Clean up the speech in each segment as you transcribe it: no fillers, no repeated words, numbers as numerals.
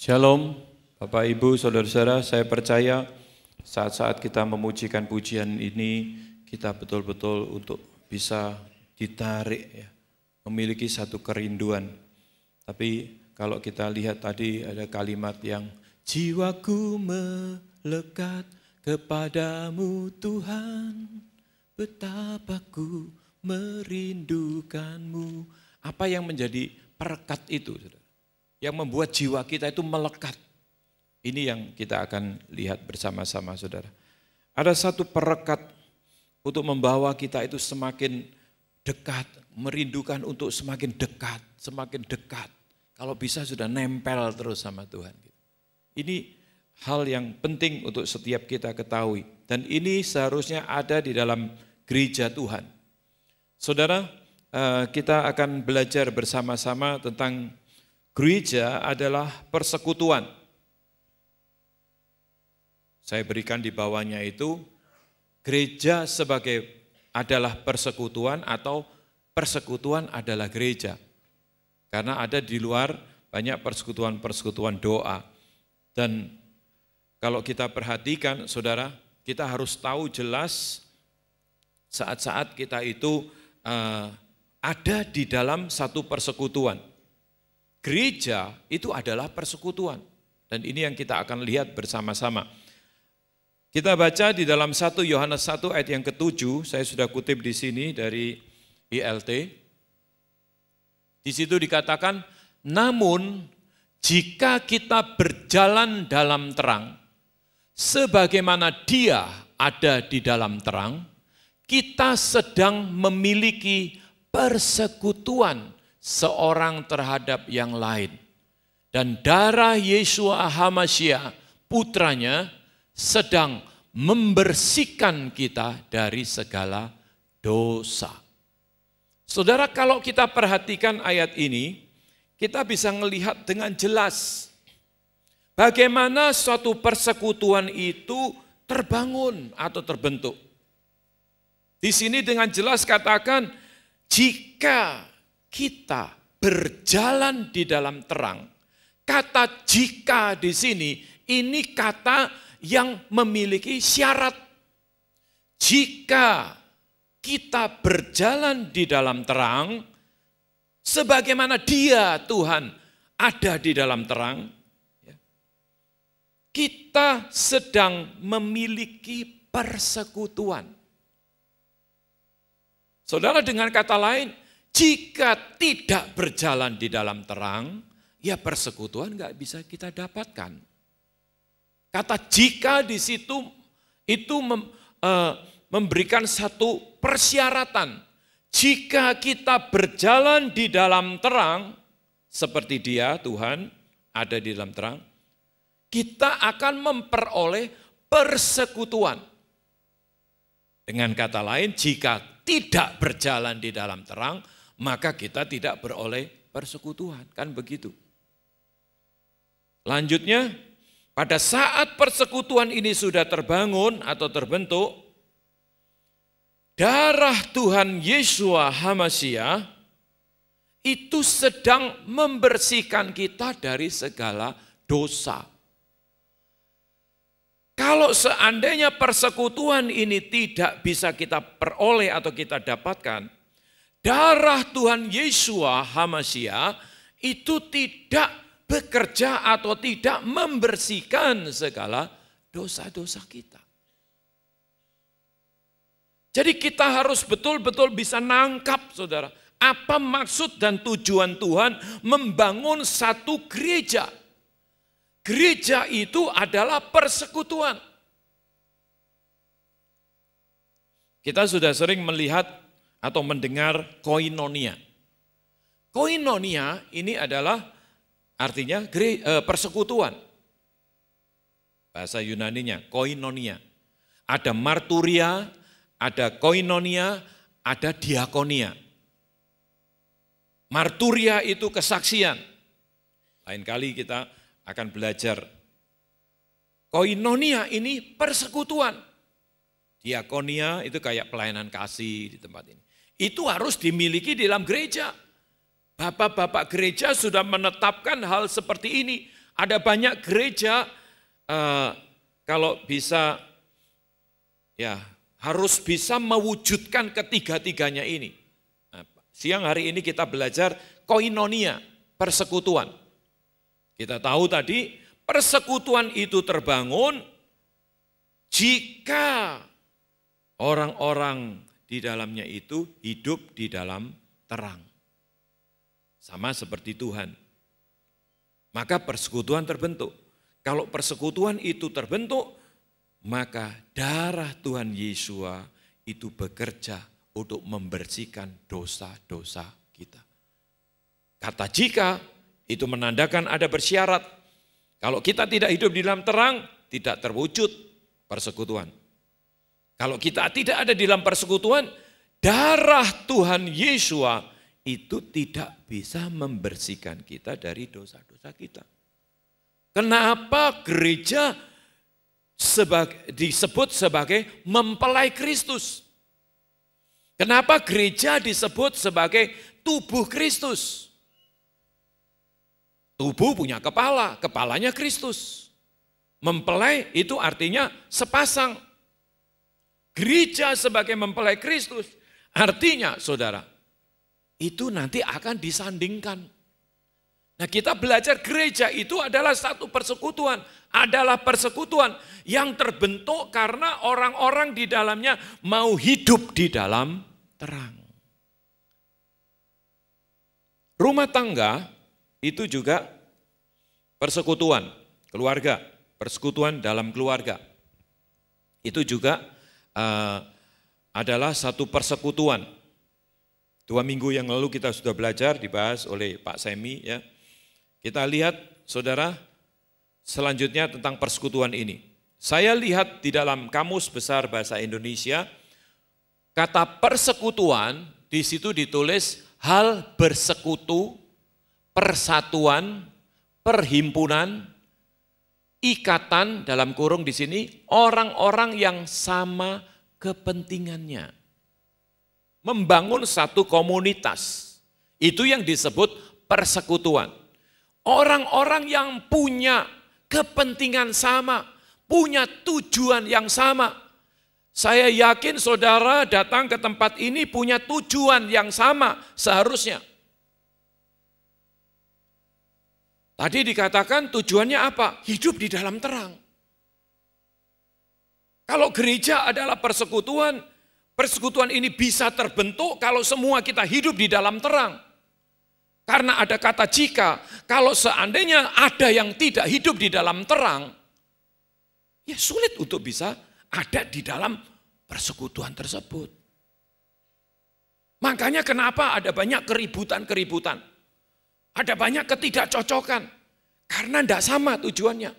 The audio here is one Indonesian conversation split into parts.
Shalom, Bapak Ibu, Saudara-saudara, saya percaya saat-saat kita memujikan pujian ini, kita betul-betul untuk bisa ditarik, ya, memiliki satu kerinduan. Tapi kalau kita lihat tadi ada kalimat yang, jiwaku melekat kepadamu Tuhan, betapa ku merindukanmu. Apa yang menjadi perekat itu, saudara? Yang membuat jiwa kita itu melekat. Ini yang kita akan lihat bersama-sama, saudara. Ada satu perekat untuk membawa kita itu semakin dekat, merindukan untuk semakin dekat, semakin dekat. Kalau bisa sudah nempel terus sama Tuhan. Ini hal yang penting untuk setiap kita ketahui. Dan ini seharusnya ada di dalam gereja Tuhan. Saudara, kita akan belajar bersama-sama tentang gereja adalah persekutuan. Saya berikan di bawahnya itu, gereja adalah persekutuan atau persekutuan adalah gereja. Karena ada di luar banyak persekutuan-persekutuan doa. Dan kalau kita perhatikan, saudara, kita harus tahu jelas saat-saat kita itu ada di dalam satu persekutuan. Gereja itu adalah persekutuan. Dan ini yang kita akan lihat bersama-sama. Kita baca di dalam 1 Yohanes 1 ayat yang ke-7, saya sudah kutip di sini dari ILT. Di situ dikatakan, namun jika kita berjalan dalam terang, sebagaimana Dia ada di dalam terang, kita sedang memiliki persekutuan seorang terhadap yang lain. Dan darah Yeshua HaMashiach, putranya, sedang membersihkan kita dari segala dosa. Saudara, kalau kita perhatikan ayat ini, kita bisa melihat dengan jelas bagaimana suatu persekutuan itu terbangun atau terbentuk. Di sini dengan jelas katakan, jika kita berjalan di dalam terang. Kata jika di sini, ini kata yang memiliki syarat. Jika kita berjalan di dalam terang, sebagaimana Dia, Tuhan, ada di dalam terang, kita sedang memiliki persekutuan. Saudara, dengan kata lain, jika tidak berjalan di dalam terang, ya persekutuan nggak bisa kita dapatkan. Kata jika di situ itu memberikan satu persyaratan. Jika kita berjalan di dalam terang, seperti Dia, Tuhan, ada di dalam terang, kita akan memperoleh persekutuan. Dengan kata lain, jika tidak berjalan di dalam terang, maka kita tidak beroleh persekutuan, kan begitu. Lanjutnya, pada saat persekutuan ini sudah terbangun atau terbentuk, darah Tuhan Yeshua HaMashiach itu sedang membersihkan kita dari segala dosa. Kalau seandainya persekutuan ini tidak bisa kita peroleh atau kita dapatkan, darah Tuhan Yeshua HaMashiach itu tidak bekerja atau tidak membersihkan segala dosa-dosa kita. Jadi kita harus betul-betul bisa nangkap, saudara, apa maksud dan tujuan Tuhan membangun satu gereja. Gereja itu adalah persekutuan. Kita sudah sering melihat atau mendengar koinonia. Koinonia ini adalah artinya persekutuan. Bahasa Yunaninya koinonia. Ada marturia, ada koinonia, ada diakonia. Marturia itu kesaksian. Lain kali kita akan belajar. Koinonia ini persekutuan. Diakonia itu kayak pelayanan kasih di tempat ini. Itu harus dimiliki di dalam gereja. Bapak-bapak gereja sudah menetapkan hal seperti ini. Ada banyak gereja kalau bisa ya harus bisa mewujudkan ketiga-tiganya ini. Nah, siang hari ini kita belajar koinonia, persekutuan. Kita tahu tadi persekutuan itu terbangun jika orang-orang di dalamnya itu hidup di dalam terang. Sama seperti Tuhan. Maka persekutuan terbentuk. Kalau persekutuan itu terbentuk, maka darah Tuhan Yesus itu bekerja untuk membersihkan dosa-dosa kita. Kata jika itu menandakan ada bersyarat. Kalau kita tidak hidup di dalam terang, tidak terwujud persekutuan. Kalau kita tidak ada di dalam persekutuan, darah Tuhan Yesus itu tidak bisa membersihkan kita dari dosa-dosa kita. Kenapa gereja disebut sebagai mempelai Kristus? Kenapa gereja disebut sebagai tubuh Kristus? Tubuh punya kepala, kepalanya Kristus. Mempelai itu artinya sepasang. Gereja sebagai mempelai Kristus, artinya saudara, itu nanti akan disandingkan. Nah kita belajar gereja itu adalah satu persekutuan, adalah persekutuan yang terbentuk karena orang-orang di dalamnya mau hidup di dalam terang. Rumah tangga itu juga persekutuan, keluarga, persekutuan dalam keluarga. Itu juga adalah satu persekutuan. 2 minggu yang lalu kita sudah belajar, dibahas oleh Pak Semi. Ya. Kita lihat saudara, selanjutnya tentang persekutuan ini. Saya lihat di dalam Kamus Besar Bahasa Indonesia, kata persekutuan di situ ditulis hal bersekutu, persatuan, perhimpunan, ikatan dalam kurung di sini orang-orang yang sama kepentingannya. Membangun satu komunitas. Itu yang disebut persekutuan. Orang-orang yang punya kepentingan sama, punya tujuan yang sama. Saya yakin saudara datang ke tempat ini punya tujuan yang sama seharusnya. Tadi dikatakan tujuannya apa? Hidup di dalam terang. Kalau gereja adalah persekutuan, persekutuan ini bisa terbentuk kalau semua kita hidup di dalam terang. Karena ada kata jika, kalau seandainya ada yang tidak hidup di dalam terang, ya sulit untuk bisa ada di dalam persekutuan tersebut. Makanya kenapa ada banyak keributan-keributan. Ada banyak ketidakcocokan, karena tidak sama tujuannya.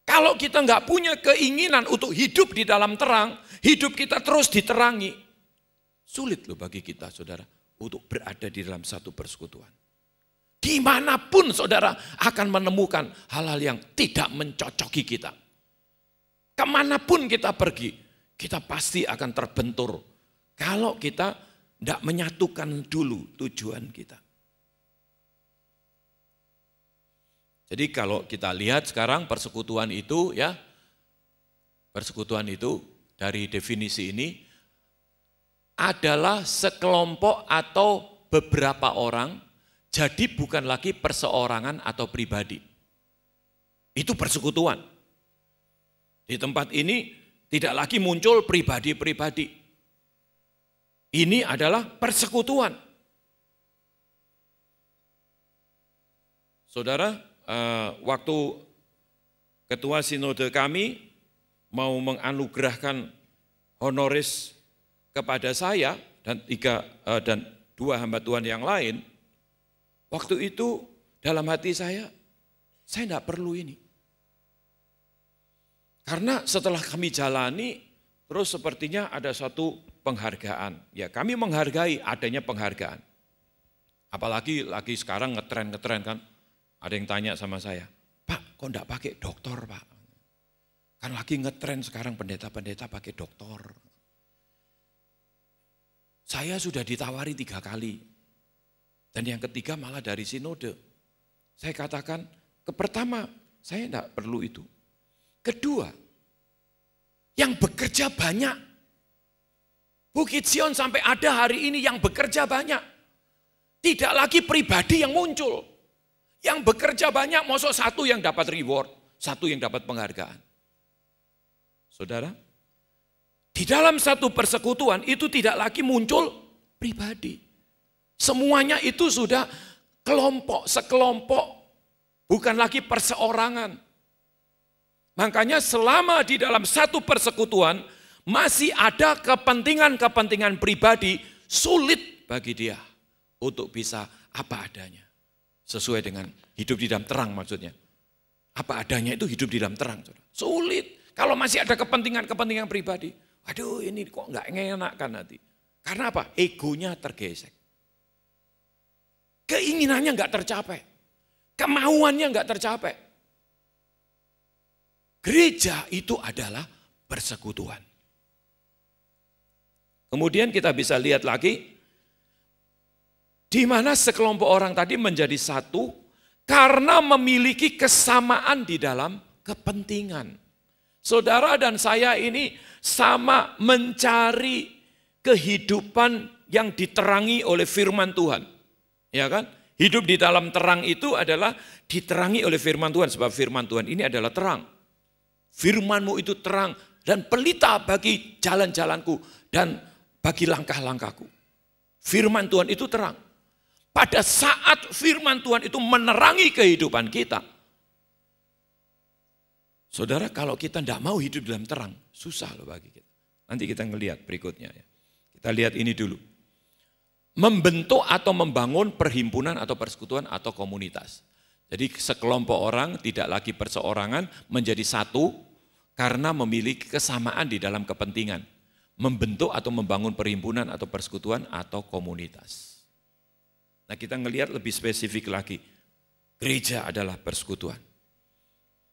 Kalau kita nggak punya keinginan untuk hidup di dalam terang, hidup kita terus diterangi, sulit loh bagi kita saudara, untuk berada di dalam satu persekutuan. Dimanapun saudara akan menemukan hal-hal yang tidak mencocoki kita. Kemanapun kita pergi, kita pasti akan terbentur. Kalau kita tidak menyatukan dulu tujuan kita. Jadi kalau kita lihat sekarang persekutuan itu ya, persekutuan itu dari definisi ini adalah sekelompok atau beberapa orang, jadi bukan lagi perseorangan atau pribadi. Itu persekutuan. Di tempat ini tidak lagi muncul pribadi-pribadi. Ini adalah persekutuan. Saudara, waktu ketua sinode kami mau menganugerahkan honoris kepada saya dan 2 hamba Tuhan yang lain, waktu itu dalam hati saya tidak perlu ini. Karena setelah kami jalani, terus sepertinya ada satu penghargaan. Ya kami menghargai adanya penghargaan. Apalagi lagi sekarang ngetren kan. Ada yang tanya sama saya, Pak kok enggak pakai doktor Pak? Kan lagi ngetren sekarang pendeta-pendeta pakai doktor. Saya sudah ditawari 3 kali. Dan yang ketiga malah dari sinode. Saya katakan Pertama, saya tidak perlu itu. Kedua, yang bekerja banyak. Bukit Sion sampai ada hari ini yang bekerja banyak. Tidak lagi pribadi yang muncul. Yang bekerja banyak, maksud satu yang dapat reward, satu yang dapat penghargaan. Saudara, di dalam satu persekutuan itu tidak lagi muncul pribadi. Semuanya itu sudah kelompok, sekelompok, bukan lagi perseorangan. Makanya selama di dalam satu persekutuan masih ada kepentingan-kepentingan pribadi, sulit bagi dia untuk bisa apa adanya. Sesuai dengan hidup di dalam terang maksudnya. Apa adanya itu hidup di dalam terang. Sulit. Kalau masih ada kepentingan-kepentingan pribadi. Waduh ini kok nggak enak kan nanti. Karena apa? Egonya tergesek. Keinginannya nggak tercapai. Kemauannya nggak tercapai. Gereja itu adalah persekutuan. Kemudian kita bisa lihat lagi. Di mana sekelompok orang tadi menjadi satu karena memiliki kesamaan di dalam kepentingan. Saudara dan saya ini sama mencari kehidupan yang diterangi oleh firman Tuhan. Ya kan? Hidup di dalam terang itu adalah diterangi oleh firman Tuhan. Sebab firman Tuhan ini adalah terang. Firman-Mu itu terang dan pelita bagi jalan-jalanku dan bagi langkah-langkahku. Firman Tuhan itu terang. Pada saat firman Tuhan itu menerangi kehidupan kita. Saudara, kalau kita tidak mau hidup dalam terang, susah loh bagi kita. Nanti kita ngelihat berikutnya. Ya. Kita lihat ini dulu. Membentuk atau membangun perhimpunan atau persekutuan atau komunitas. Jadi sekelompok orang tidak lagi perseorangan menjadi satu karena memiliki kesamaan di dalam kepentingan. Membentuk atau membangun perhimpunan atau persekutuan atau komunitas. Nah kita ngelihat lebih spesifik lagi, gereja adalah persekutuan.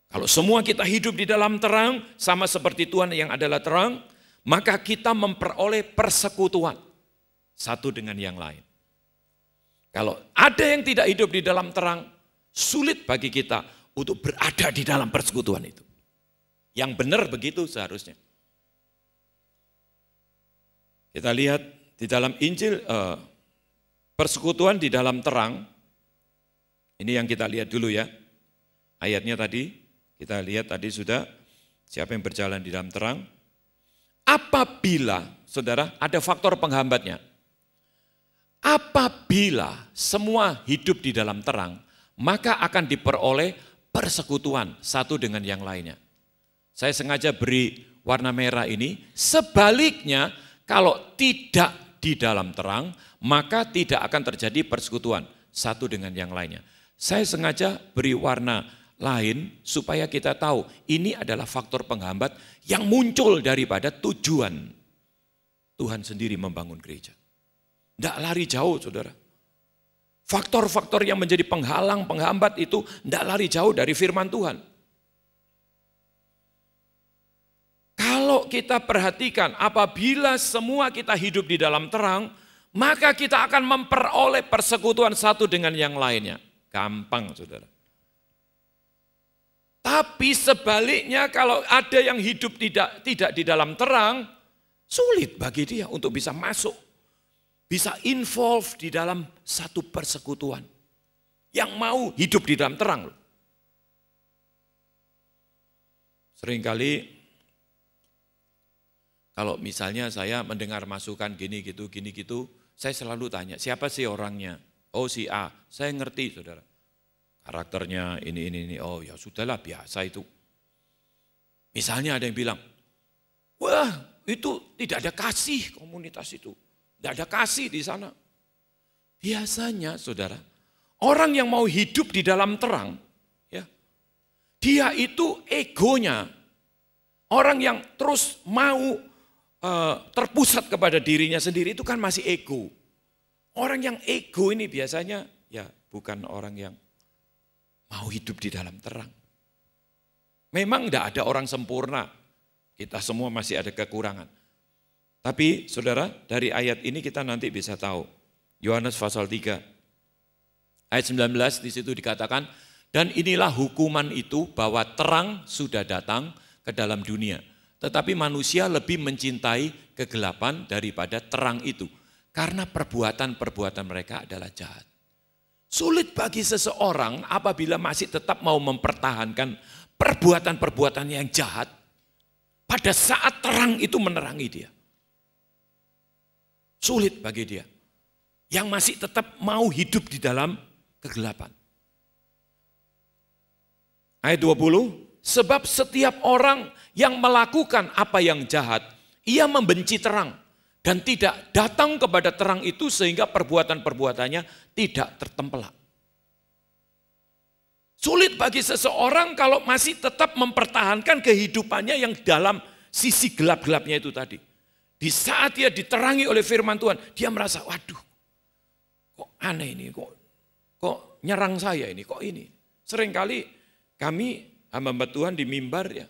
Kalau semua kita hidup di dalam terang, sama seperti Tuhan yang adalah terang, maka kita memperoleh persekutuan satu dengan yang lain. Kalau ada yang tidak hidup di dalam terang, sulit bagi kita untuk berada di dalam persekutuan itu. Yang benar begitu seharusnya. Kita lihat di dalam Injil, persekutuan di dalam terang, ini yang kita lihat dulu ya. Ayatnya tadi, kita lihat tadi sudah, siapa yang berjalan di dalam terang. Apabila, saudara, ada faktor penghambatnya. Apabila semua hidup di dalam terang, maka akan diperoleh persekutuan satu dengan yang lainnya. Saya sengaja beri warna merah ini, sebaliknya kalau tidak di dalam terang, maka tidak akan terjadi persekutuan satu dengan yang lainnya. Saya sengaja beri warna lain supaya kita tahu ini adalah faktor penghambat yang muncul daripada tujuan Tuhan sendiri membangun gereja. Tidak lari jauh saudara. Faktor-faktor yang menjadi penghalang, penghambat itu tidak lari jauh dari firman Tuhan. Kalau kita perhatikan, apabila semua kita hidup di dalam terang, maka kita akan memperoleh persekutuan satu dengan yang lainnya. Gampang, saudara. Tapi sebaliknya kalau ada yang hidup tidak di dalam terang, sulit bagi dia untuk bisa masuk, bisa involve di dalam satu persekutuan. Yang mau hidup di dalam terang. Seringkali kalau misalnya saya mendengar masukan gini gitu, saya selalu tanya, siapa sih orangnya? Oh si A, saya ngerti saudara. Karakternya ini, oh ya sudahlah biasa itu. Misalnya ada yang bilang, wah itu tidak ada kasih komunitas itu. Tidak ada kasih di sana. Biasanya saudara, orang yang mau hidup di dalam terang, ya, dia itu egonya. Orang yang terus mau terpusat kepada dirinya sendiri itu kan masih ego. Orang yang ego ini biasanya ya bukan orang yang mau hidup di dalam terang. Memang tidak ada orang sempurna. Kita semua masih ada kekurangan. Tapi saudara, dari ayat ini kita nanti bisa tahu. Yohanes pasal 3 ayat 19 di situ dikatakan, Dan inilah hukuman itu bahwa terang sudah datang ke dalam dunia. Tetapi manusia lebih mencintai kegelapan daripada terang itu. Karena perbuatan-perbuatan mereka adalah jahat. Sulit bagi seseorang apabila masih tetap mau mempertahankan perbuatan-perbuatan yang jahat pada saat terang itu menerangi dia. Sulit bagi dia. Yang masih tetap mau hidup di dalam kegelapan. Ayat 20, sebab setiap orang yang melakukan apa yang jahat, ia membenci terang dan tidak datang kepada terang itu sehingga perbuatan-perbuatannya tidak tertempelak. Sulit bagi seseorang kalau masih tetap mempertahankan kehidupannya yang dalam sisi gelap-gelapnya itu tadi. Di saat dia diterangi oleh firman Tuhan, dia merasa, waduh, kok aneh ini, kok nyerang saya ini, kok ini. Seringkali kami hamba Tuhan di mimbar ya,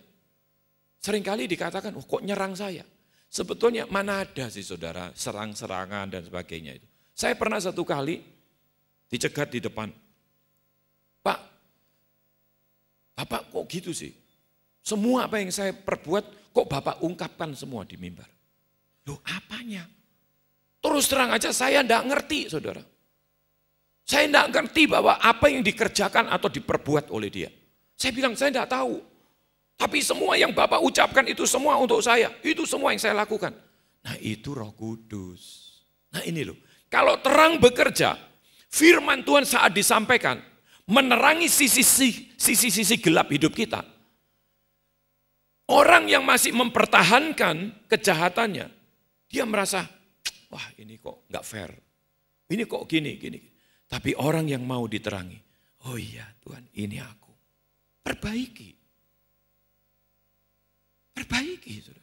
seringkali dikatakan, oh, kok nyerang saya. Sebetulnya mana ada sih saudara, serang-serangan dan sebagainya itu. Saya pernah satu kali dicegat di depan. Pak, Bapak kok gitu sih? Semua apa yang saya perbuat, kok Bapak ungkapkan semua di mimbar? Loh apanya? Terus terang aja saya enggak ngerti saudara. Saya enggak ngerti bahwa apa yang dikerjakan atau diperbuat oleh dia. Saya bilang saya enggak tahu. Tapi semua yang Bapak ucapkan itu semua untuk saya. Itu semua yang saya lakukan. Nah itu Roh Kudus. Nah ini loh. Kalau terang bekerja, firman Tuhan saat disampaikan, menerangi sisi-sisi gelap hidup kita. Orang yang masih mempertahankan kejahatannya, dia merasa, wah ini kok enggak fair. Ini kok gini. Tapi orang yang mau diterangi, oh iya Tuhan ini aku. Perbaiki. Saudara.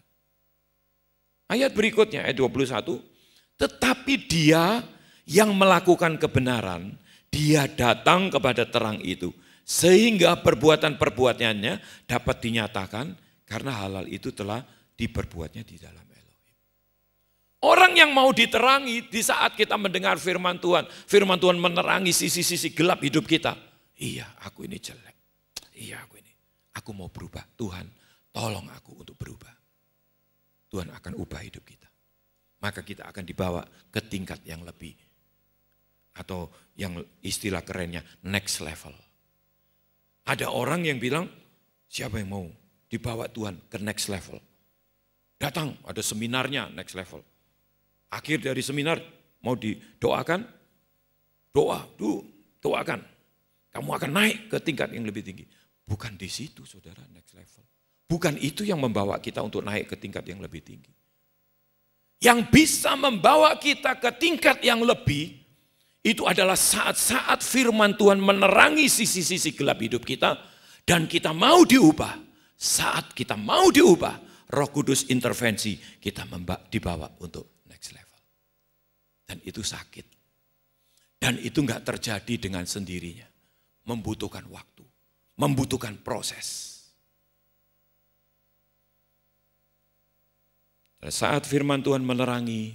Ayat berikutnya, ayat 21. Tetapi dia yang melakukan kebenaran, dia datang kepada terang itu. Sehingga perbuatan-perbuatannya dapat dinyatakan karena hal-hal itu telah diperbuatnya di dalam Elohim. Orang yang mau diterangi di saat kita mendengar firman Tuhan menerangi sisi-sisi gelap hidup kita. Iya aku ini jelek. Iya aku mau berubah. Tuhan tolong aku untuk berubah. Tuhan akan ubah hidup kita. Maka kita akan dibawa ke tingkat yang lebih. Atau yang istilah kerennya next level. Ada orang yang bilang siapa yang mau dibawa Tuhan ke next level. Datang ada seminarnya next level. Akhir dari seminar mau didoakan. Doakan. Kamu akan naik ke tingkat yang lebih tinggi. Bukan di situ saudara next level. Bukan itu yang membawa kita untuk naik ke tingkat yang lebih tinggi. Yang bisa membawa kita ke tingkat yang lebih, itu adalah saat-saat firman Tuhan menerangi sisi-sisi gelap hidup kita, dan kita mau diubah. Saat kita mau diubah, Roh Kudus intervensi, kita dibawa untuk next level. Dan itu sakit. Dan itu enggak terjadi dengan sendirinya. Membutuhkan waktu. Membutuhkan proses. Saat firman Tuhan menerangi,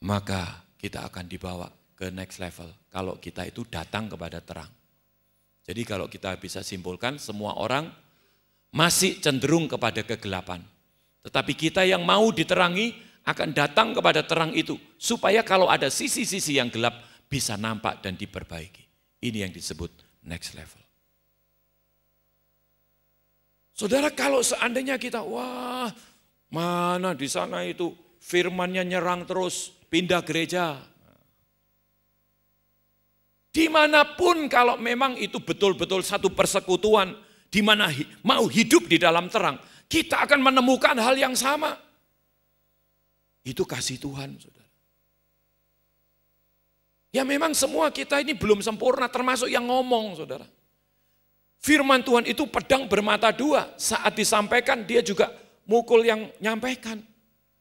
maka kita akan dibawa ke next level. Kalau kita itu datang kepada terang. Jadi kalau kita bisa simpulkan, semua orang masih cenderung kepada kegelapan. Tetapi kita yang mau diterangi akan datang kepada terang itu. Supaya kalau ada sisi-sisi yang gelap bisa nampak dan diperbaiki. Ini yang disebut next level. Saudara kalau seandainya kita, wah mana di sana itu firmannya nyerang terus, pindah gereja. Dimanapun kalau memang itu betul-betul satu persekutuan, di mana mau hidup di dalam terang, kita akan menemukan hal yang sama. Itu kasih Tuhan, saudara. Ya memang semua kita ini belum sempurna, termasuk yang ngomong, saudara. Firman Tuhan itu pedang bermata dua, saat disampaikan dia juga mukul yang nyampaikan.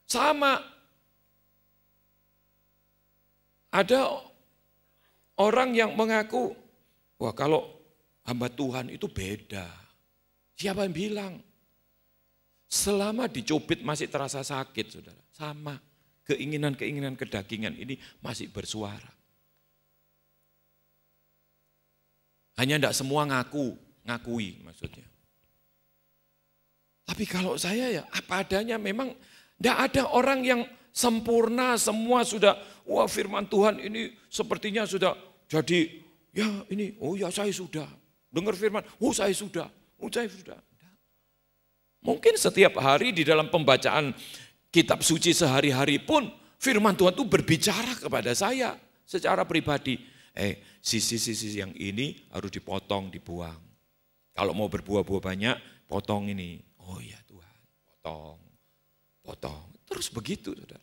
Sama. Ada orang yang mengaku, wah kalau hamba Tuhan itu beda. Siapa yang bilang? Selama dicubit masih terasa sakit, saudara. Sama. Keinginan-keinginan kedagingan ini masih bersuara. Hanya tidak semua ngakui maksudnya. Tapi kalau saya ya apa adanya, memang tidak ada orang yang sempurna, semua sudah, wah firman Tuhan ini sepertinya sudah jadi, ya ini, oh ya saya sudah. Dengar firman, oh saya sudah, oh saya sudah. Mungkin setiap hari di dalam pembacaan kitab suci sehari-hari pun firman Tuhan itu berbicara kepada saya secara pribadi. Sisi-sisi yang ini harus dipotong, dibuang. Kalau mau berbuah-buah banyak, potong ini. Oh ya Tuhan, potong. Terus begitu, saudara.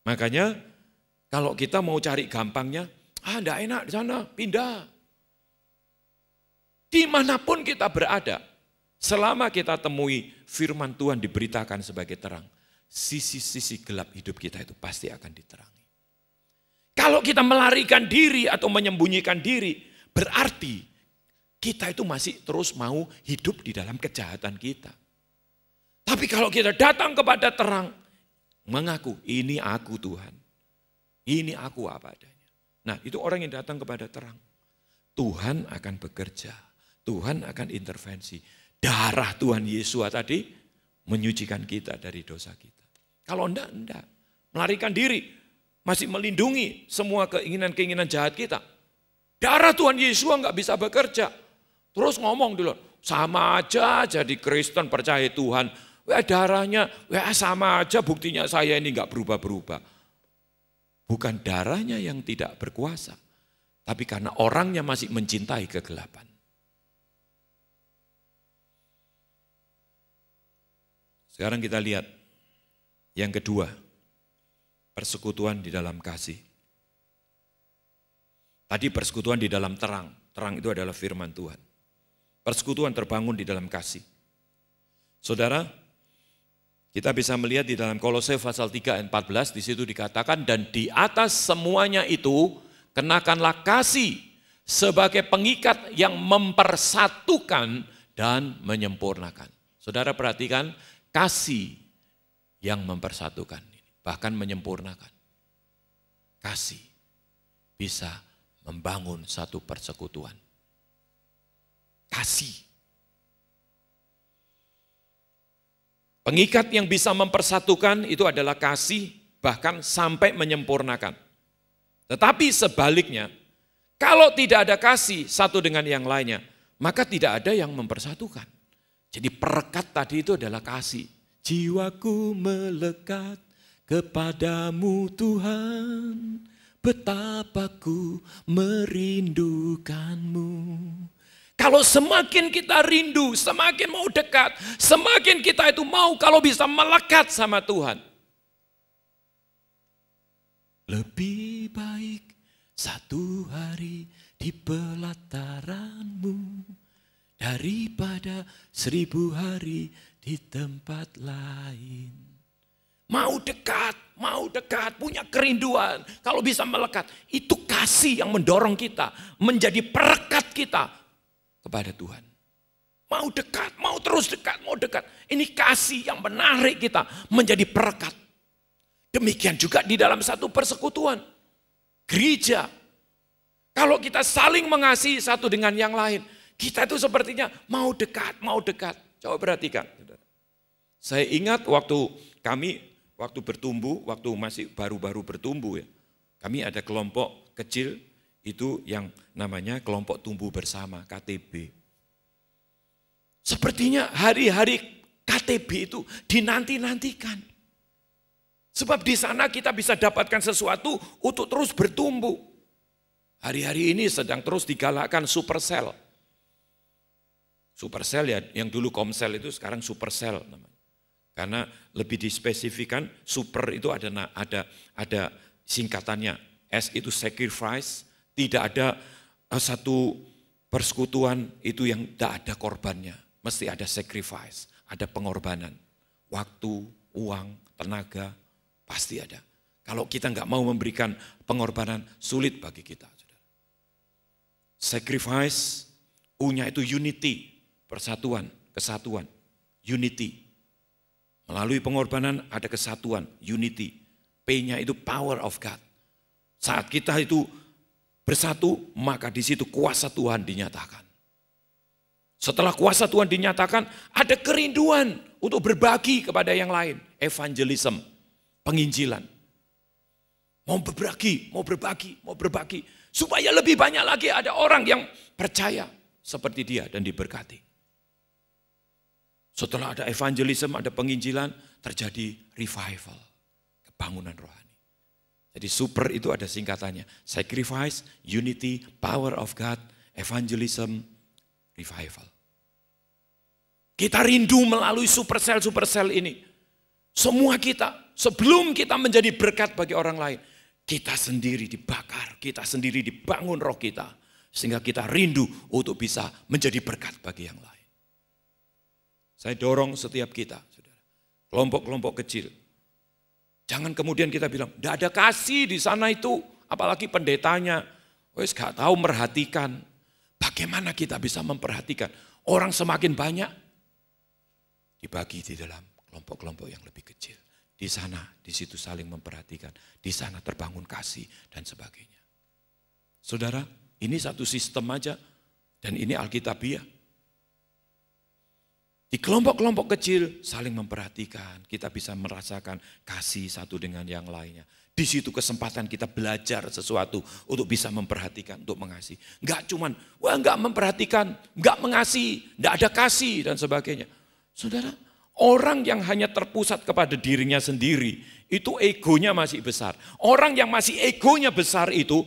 Makanya kalau kita mau cari gampangnya, enggak enak di sana, pindah. Dimanapun kita berada, selama kita temui firman Tuhan diberitakan sebagai terang, sisi-sisi gelap hidup kita itu pasti akan diterangi. Kalau kita melarikan diri atau menyembunyikan diri, berarti kita itu masih terus mau hidup di dalam kejahatan kita. Tapi kalau kita datang kepada terang, mengaku, ini aku Tuhan, ini aku apa adanya. Nah itu orang yang datang kepada terang. Tuhan akan bekerja, Tuhan akan intervensi. Darah Tuhan Yesus tadi menyucikan kita dari dosa kita. Kalau enggak. Melarikan diri, masih melindungi semua keinginan-keinginan jahat kita. Darah Tuhan Yesus enggak bisa bekerja. Terus ngomong dulu, sama aja jadi Kristen percaya Tuhan. Darahnya, sama aja buktinya saya ini enggak berubah-berubah. Bukan darahnya yang tidak berkuasa, tapi karena orangnya masih mencintai kegelapan. Sekarang kita lihat yang kedua, persekutuan di dalam kasih. Tadi persekutuan di dalam terang, terang itu adalah firman Tuhan. Persekutuan terbangun di dalam kasih. Saudara, kita bisa melihat di dalam Kolose pasal 3 ayat 14, di situ dikatakan, dan di atas semuanya itu kenakanlah kasih sebagai pengikat yang mempersatukan dan menyempurnakan. Saudara perhatikan, kasih yang mempersatukan, bahkan menyempurnakan. Kasih bisa membangun satu persekutuan. Kasih. Pengikat yang bisa mempersatukan itu adalah kasih, bahkan sampai menyempurnakan. Tetapi sebaliknya, kalau tidak ada kasih satu dengan yang lainnya, maka tidak ada yang mempersatukan. Jadi perekat tadi itu adalah kasih. Jiwaku melekat kepadamu Tuhan, betapa ku merindukanmu. Kalau semakin kita rindu, semakin mau dekat, semakin kita itu mau kalau bisa melekat sama Tuhan. Lebih baik satu hari di pelataranmu daripada 1000 hari di tempat lain. Mau dekat, punya kerinduan. Kalau bisa melekat, itu kasih yang mendorong kita menjadi perekat kita kepada Tuhan. Mau dekat, mau terus dekat, mau dekat. Ini kasih yang menarik kita menjadi perekat. Demikian juga di dalam satu persekutuan. Gereja. Kalau kita saling mengasihi satu dengan yang lain, kita itu sepertinya mau dekat, mau dekat. Coba perhatikan. Saya ingat waktu bertumbuh, waktu masih baru-baru bertumbuh ya. Kami ada kelompok kecil itu yang namanya kelompok tumbuh bersama, KTB. Sepertinya hari-hari KTB itu dinanti-nantikan. Sebab di sana kita bisa dapatkan sesuatu untuk terus bertumbuh. Hari-hari ini sedang terus digalakkan Supercell. Supercell ya, yang dulu Komsel itu sekarang Supercell namanya. Karena lebih dispesifikan, super itu ada singkatannya. S itu sacrifice, tidak ada satu persekutuan itu yang tidak ada korbannya. Mesti ada sacrifice, ada pengorbanan. Waktu, uang, tenaga, pasti ada. Kalau kita nggak mau memberikan pengorbanan, sulit bagi kita. Sacrifice, U-nya itu unity, persatuan, kesatuan, unity. Melalui pengorbanan ada kesatuan, unity. P-nya itu power of God. Saat kita itu bersatu, maka di situ kuasa Tuhan dinyatakan. Setelah kuasa Tuhan dinyatakan, ada kerinduan untuk berbagi kepada yang lain. Evangelism, penginjilan. Mau berbagi, mau berbagi, mau berbagi. Supaya lebih banyak lagi ada orang yang percaya seperti dia dan diberkati. Setelah ada evangelism, ada penginjilan, terjadi revival, kebangunan rohani. Jadi super itu ada singkatannya. Sacrifice, unity, power of God, evangelism, revival. Kita rindu melalui super cell ini. Semua kita, sebelum kita menjadi berkat bagi orang lain, kita sendiri dibakar, kita sendiri dibangun roh kita. Sehingga kita rindu untuk bisa menjadi berkat bagi yang lain. Saya dorong setiap kita, saudara, kelompok-kelompok kecil. Jangan kemudian kita bilang, tidak ada kasih di sana itu, apalagi pendetanya. Wes gak tahu merhatikan. Bagaimana kita bisa memperhatikan? Orang semakin banyak, dibagi di dalam kelompok-kelompok yang lebih kecil. Di sana, di situ saling memperhatikan. Di sana terbangun kasih dan sebagainya. Saudara, ini satu sistem aja. Dan ini Alkitabiah. Di kelompok-kelompok kecil saling memperhatikan, kita bisa merasakan kasih satu dengan yang lainnya. Di situ kesempatan kita belajar sesuatu untuk bisa memperhatikan, untuk mengasihi. Enggak cuman, wah enggak memperhatikan, enggak mengasihi, enggak ada kasih dan sebagainya. Saudara, orang yang hanya terpusat kepada dirinya sendiri, itu egonya masih besar. Orang yang masih egonya besar itu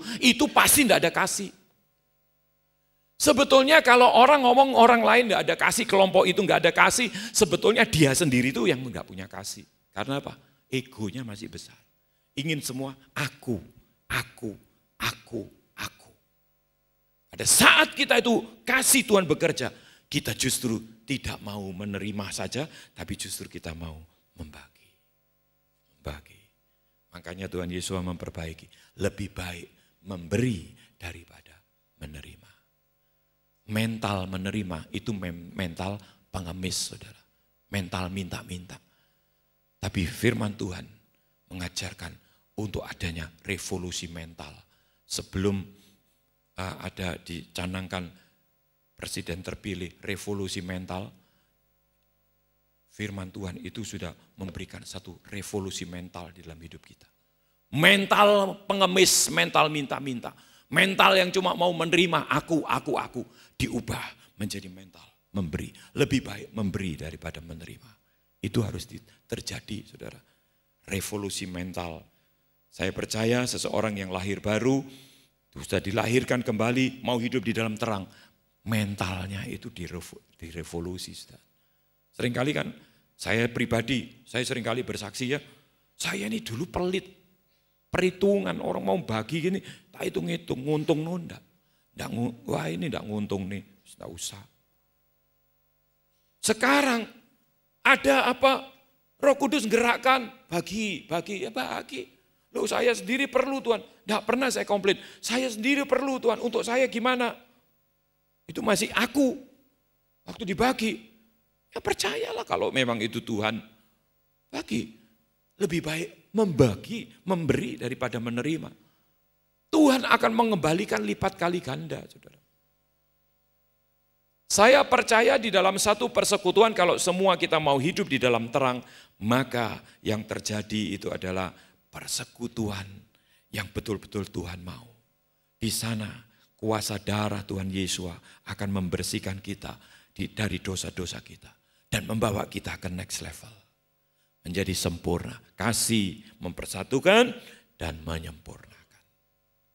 pasti enggak ada kasih. Sebetulnya kalau orang ngomong orang lain enggak ada kasih, kelompok itu enggak ada kasih, sebetulnya dia sendiri itu yang enggak punya kasih. Karena apa? Egonya masih besar. Ingin semua aku. Pada saat kita itu kasih Tuhan bekerja, kita justru tidak mau menerima saja, tapi justru kita mau membagi. Makanya Tuhan Yesus memperbaiki. Lebih baik memberi daripada menerima. Mental menerima itu mental pengemis, saudara. Mental minta-minta. Tapi firman Tuhan mengajarkan untuk adanya revolusi mental. Sebelum ada dicanangkan presiden terpilih revolusi mental, firman Tuhan itu sudah memberikan satu revolusi mental di dalam hidup kita. Mental pengemis, mental minta-minta. Mental yang cuma mau menerima aku, diubah menjadi mental memberi. Lebih baik memberi daripada menerima. Itu harus terjadi, saudara. Revolusi mental. Saya percaya seseorang yang lahir baru, sudah dilahirkan kembali, mau hidup di dalam terang. Mentalnya itu direvolusi, saudara. Seringkali kan, saya pribadi, saya seringkali bersaksi ya, saya ini dulu pelit. Perhitungan orang mau bagi gini, tak hitung-hitung, nguntung nunda. Wah ini enggak nguntung nih, enggak usah. Sekarang ada apa? Roh Kudus gerakkan, bagi. Loh saya sendiri perlu Tuhan, enggak pernah saya komplain. Saya sendiri perlu Tuhan, untuk saya gimana? Itu masih aku, waktu dibagi. Ya percayalah kalau memang itu Tuhan, bagi. Lebih baik membagi, memberi daripada menerima. Tuhan akan mengembalikan lipat kali ganda, saudara. Saya percaya di dalam satu persekutuan kalau semua kita mau hidup di dalam terang, maka yang terjadi itu adalah persekutuan yang betul-betul Tuhan mau. Di sana kuasa darah Tuhan Yesus akan membersihkan kita dari dosa-dosa kita dan membawa kita ke next level. Menjadi sempurna, kasih mempersatukan dan menyempurnakan.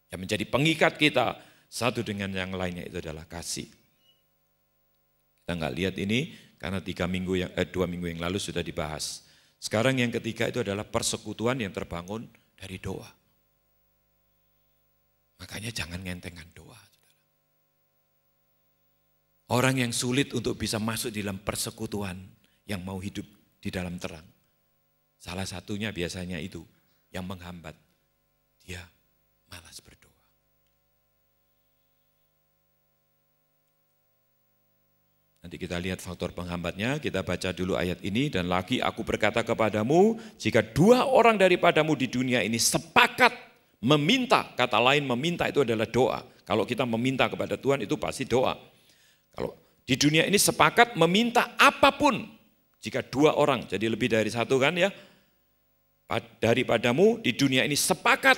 Yang menjadi pengikat kita satu dengan yang lainnya itu adalah kasih. Kita nggak lihat ini karena 2 minggu yang lalu sudah dibahas. Sekarang yang ketiga itu adalah persekutuan yang terbangun dari doa. Makanya jangan ngentengkan doa. Orang yang sulit untuk bisa masuk di dalam persekutuan yang mau hidup di dalam terang. Salah satunya biasanya itu yang menghambat. Dia malas berdoa. Nanti kita lihat faktor penghambatnya, kita baca dulu ayat ini. Dan lagi aku berkata kepadamu, jika 2 orang daripadamu di dunia ini sepakat meminta, kata lain meminta itu adalah doa. Kalau kita meminta kepada Tuhan itu pasti doa. Kalau di dunia ini sepakat meminta apapun. Jika dua orang, jadi lebih dari satu kan ya. Daripadamu di dunia ini sepakat,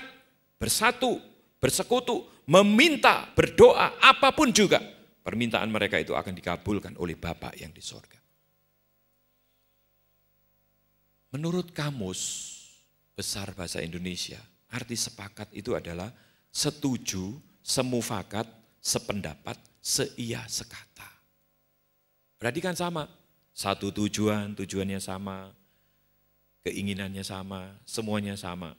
bersatu, bersekutu, meminta, berdoa, apapun juga. Permintaan mereka itu akan dikabulkan oleh Bapa yang di sorga. Menurut Kamus Besar Bahasa Indonesia, arti sepakat itu adalah setuju, semufakat, sependapat, seia sekata. Berarti kan sama, satu tujuan, tujuannya sama, keinginannya sama, semuanya sama.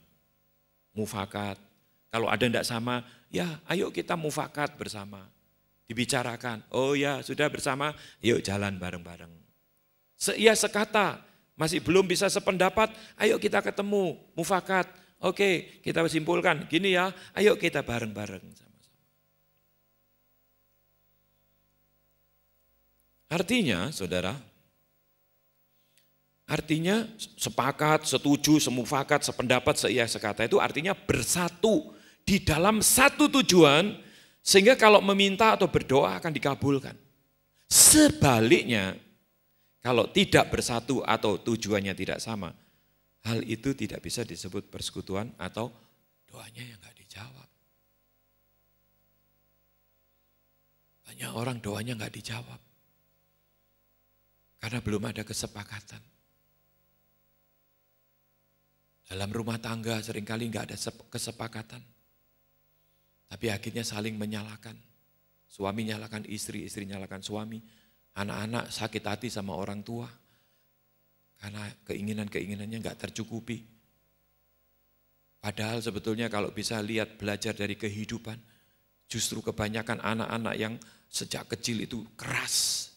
Mufakat, kalau ada yang tidak sama, ya ayo kita mufakat bersama. Dibicarakan, oh ya sudah bersama, yuk jalan bareng-bareng. Seia sekata, masih belum bisa sependapat, ayo kita ketemu, mufakat. Oke, kita simpulkan, gini ya, ayo kita bareng-bareng sama-sama. Artinya, saudara, artinya sepakat, setuju, semufakat, sependapat, seia sekata itu artinya bersatu di dalam satu tujuan, sehingga kalau meminta atau berdoa akan dikabulkan. Sebaliknya, kalau tidak bersatu atau tujuannya tidak sama, hal itu tidak bisa disebut persekutuan atau doanya yang enggak dijawab. Banyak orang doanya enggak dijawab. Karena belum ada kesepakatan. Dalam rumah tangga seringkali enggak ada kesepakatan. Tapi akhirnya saling menyalahkan. Suami nyalakan istri, istri nyalakan suami. Anak-anak sakit hati sama orang tua. Karena keinginan-keinginannya enggak tercukupi. Padahal sebetulnya kalau bisa lihat belajar dari kehidupan. Justru kebanyakan anak-anak yang sejak kecil itu keras.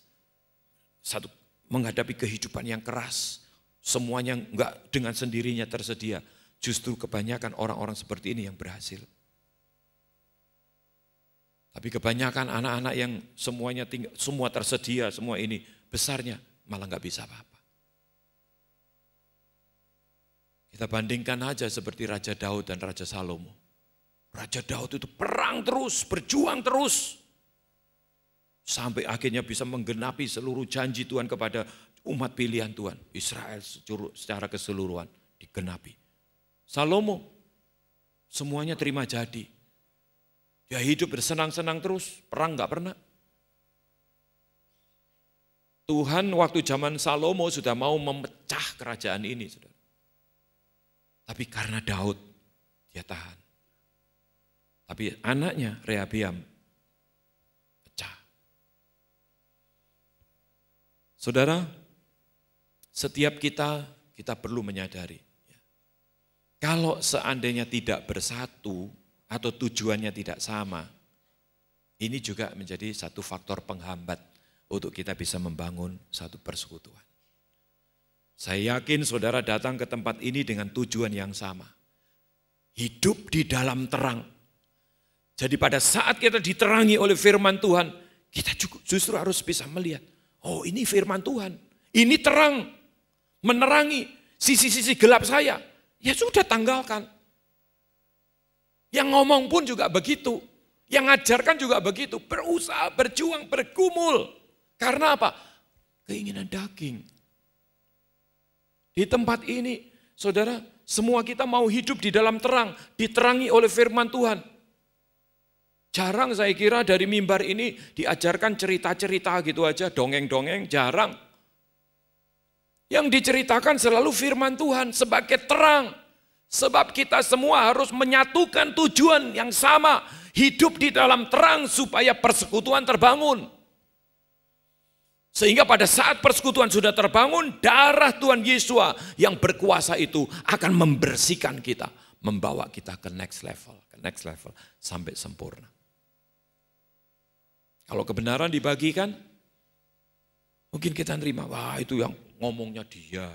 Satu menghadapi kehidupan yang keras. Semuanya enggak dengan sendirinya tersedia. Justru kebanyakan orang-orang seperti ini yang berhasil. Tapi kebanyakan anak-anak yang semuanya semua tersedia, semua ini besarnya malah nggak bisa apa-apa. Kita bandingkan aja seperti Raja Daud dan Raja Salomo. Raja Daud itu perang terus, berjuang terus. Sampai akhirnya bisa menggenapi seluruh janji Tuhan kepada umat pilihan Tuhan. Israel secara keseluruhan digenapi. Salomo semuanya terima jadi. Dia hidup bersenang-senang terus, perang enggak pernah. Tuhan waktu zaman Salomo sudah mau memecah kerajaan ini. Saudara. Tapi karena Daud, dia tahan. Tapi anaknya Rehabiam pecah. Saudara, setiap kita perlu menyadari. Kalau seandainya tidak bersatu, atau tujuannya tidak sama, ini juga menjadi satu faktor penghambat untuk kita bisa membangun satu persekutuan. Saya yakin saudara datang ke tempat ini dengan tujuan yang sama. Hidup di dalam terang. Jadi pada saat kita diterangi oleh firman Tuhan, kita justru harus bisa melihat, oh ini firman Tuhan, ini terang, menerangi sisi-sisi gelap saya. Ya sudah tanggalkan. Yang ngomong pun juga begitu. Yang ngajarkan juga begitu. Berusaha, berjuang, bergumul. Karena apa? Keinginan daging. Di tempat ini, saudara, semua kita mau hidup di dalam terang. Diterangi oleh firman Tuhan. Jarang saya kira dari mimbar ini diajarkan cerita-cerita gitu aja, dongeng-dongeng, jarang. Yang diceritakan selalu firman Tuhan sebagai terang. Sebab kita semua harus menyatukan tujuan yang sama. Hidup di dalam terang supaya persekutuan terbangun. Sehingga pada saat persekutuan sudah terbangun, darah Tuhan Yesus yang berkuasa itu akan membersihkan kita. Membawa kita ke next level sampai sempurna. Kalau kebenaran dibagikan, mungkin kita nerima, wah itu yang ngomongnya dia.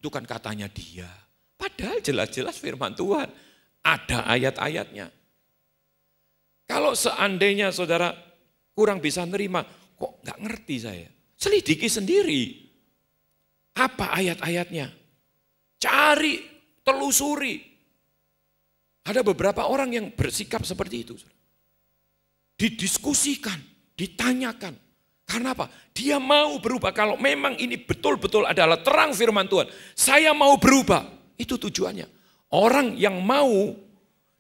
Itu kan katanya dia. Padahal jelas-jelas firman Tuhan, ada ayat-ayatnya. Kalau seandainya saudara kurang bisa nerima, kok nggak ngerti saya. Selidiki sendiri. Apa ayat-ayatnya? Cari, telusuri. Ada beberapa orang yang bersikap seperti itu. Didiskusikan, ditanyakan. Karena apa? Dia mau berubah. Kalau memang ini betul-betul adalah terang firman Tuhan, saya mau berubah. Itu tujuannya. Orang yang mau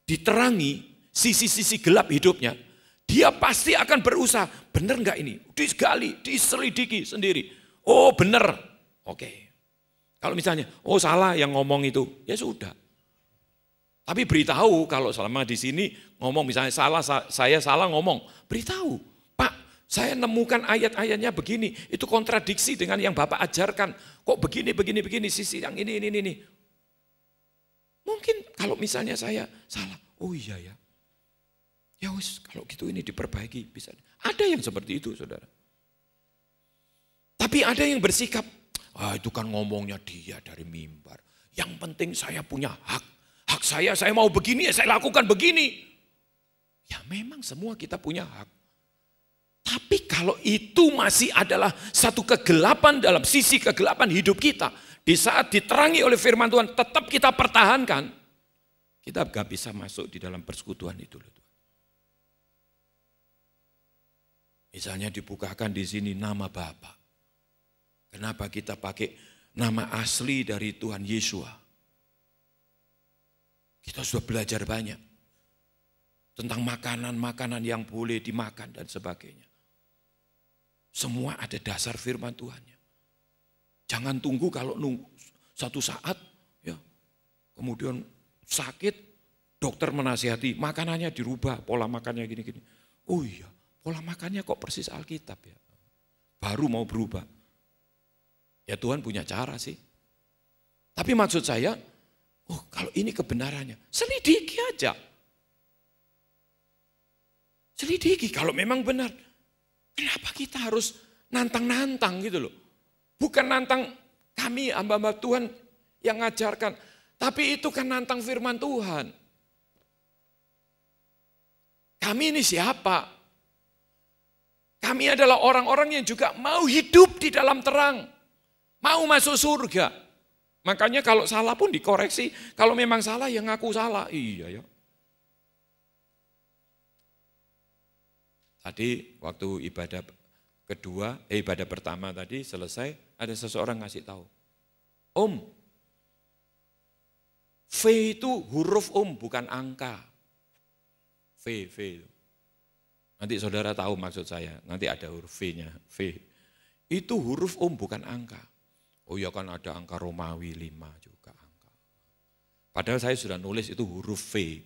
diterangi sisi-sisi gelap hidupnya, dia pasti akan berusaha. Benar enggak ini? Digali, diselidiki sendiri. Oh benar. Oke. Kalau misalnya, oh salah yang ngomong itu, ya sudah. Tapi beritahu kalau selama di sini ngomong misalnya salah, saya salah ngomong, beritahu. Pak, saya nemukan ayat-ayatnya begini, itu kontradiksi dengan yang Bapak ajarkan. Kok begini, sisi yang ini. Mungkin kalau misalnya saya salah, oh iya ya. Ya wis, kalau gitu ini diperbaiki bisa. Ada yang seperti itu, saudara. Tapi ada yang bersikap, itu kan ngomongnya dia dari mimbar. Yang penting saya punya hak. Hak saya mau begini, ya saya lakukan begini. Ya memang semua kita punya hak. Tapi kalau itu masih adalah satu kegelapan dalam sisi kegelapan hidup kita. Di saat diterangi oleh firman Tuhan, tetap kita pertahankan. Kita gak bisa masuk di dalam persekutuan itu. Misalnya dibukakan di sini nama Bapa. Kenapa kita pakai nama asli dari Tuhan Yesua? Kita sudah belajar banyak tentang makanan-makanan yang boleh dimakan dan sebagainya. Semua ada dasar firman Tuhannya. Jangan tunggu kalau satu saat ya kemudian sakit, dokter menasihati makanannya dirubah, pola makannya gini-gini. Oh iya, pola makannya kok persis Alkitab ya. Baru mau berubah. Ya Tuhan punya cara sih. Tapi maksud saya, kalau ini kebenarannya, selidiki aja. Selidiki kalau memang benar. Kenapa kita harus nantang-nantang gitu loh. Bukan nantang kami hamba-hamba Tuhan yang ngajarkan. Tapi itu kan nantang firman Tuhan. Kami ini siapa? Kami adalah orang-orang yang juga mau hidup di dalam terang. Mau masuk surga. Makanya kalau salah pun dikoreksi, kalau memang salah ya ngaku salah. Iya ya. Tadi waktu ibadah ibadah pertama tadi selesai, ada seseorang ngasih tahu. Om, V itu huruf bukan angka. V itu. Nanti saudara tahu maksud saya, nanti ada huruf V-nya. V. Itu huruf bukan angka. Oh ya kan ada angka Romawi 5 juga angka. Padahal saya sudah nulis itu huruf V.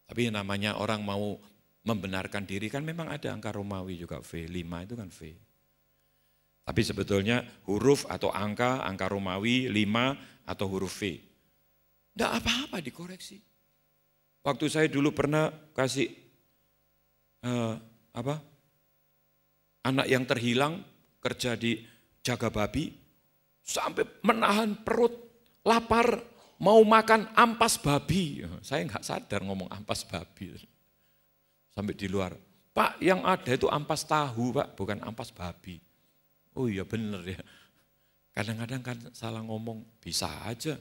Tapi namanya orang mau membenarkan diri kan memang ada angka Romawi juga V. 5 itu kan V. Tapi sebetulnya huruf atau angka Romawi 5 atau huruf V. Tidak apa-apa dikoreksi. Waktu saya dulu pernah kasih anak yang terhilang kerja di jaga babi, sampai menahan perut, lapar, mau makan ampas babi. Saya nggak sadar ngomong ampas babi. Sampai di luar, Pak yang ada itu ampas tahu Pak, bukan ampas babi. Oh iya bener ya, kadang-kadang kan salah ngomong, bisa aja.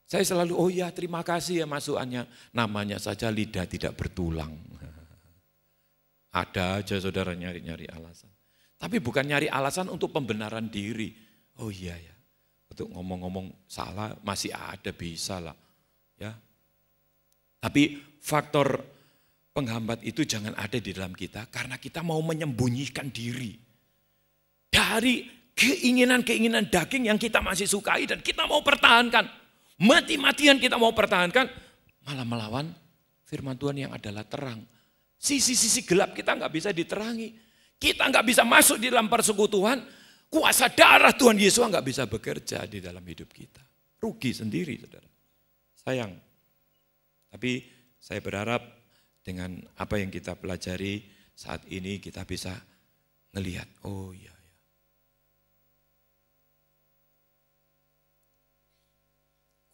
Saya selalu, oh iya terima kasih ya masukannya, namanya saja lidah tidak bertulang. Ada aja saudara nyari-nyari alasan. Tapi bukan nyari alasan untuk pembenaran diri. Oh iya ya, untuk ngomong-ngomong salah masih ada, bisa lah. Ya. Tapi faktor penghambat itu jangan ada di dalam kita karena kita mau menyembunyikan diri. Dari keinginan-keinginan daging yang kita masih sukai dan kita mau pertahankan. Mati-matian kita mau pertahankan, malah melawan firman Tuhan yang adalah terang. Sisi-sisi gelap kita nggak bisa diterangi. Kita nggak bisa masuk di dalam persekutuan, kuasa darah Tuhan Yesus nggak bisa bekerja di dalam hidup kita. Rugi sendiri, saudara. Sayang. Tapi saya berharap dengan apa yang kita pelajari saat ini kita bisa ngelihat, oh iya.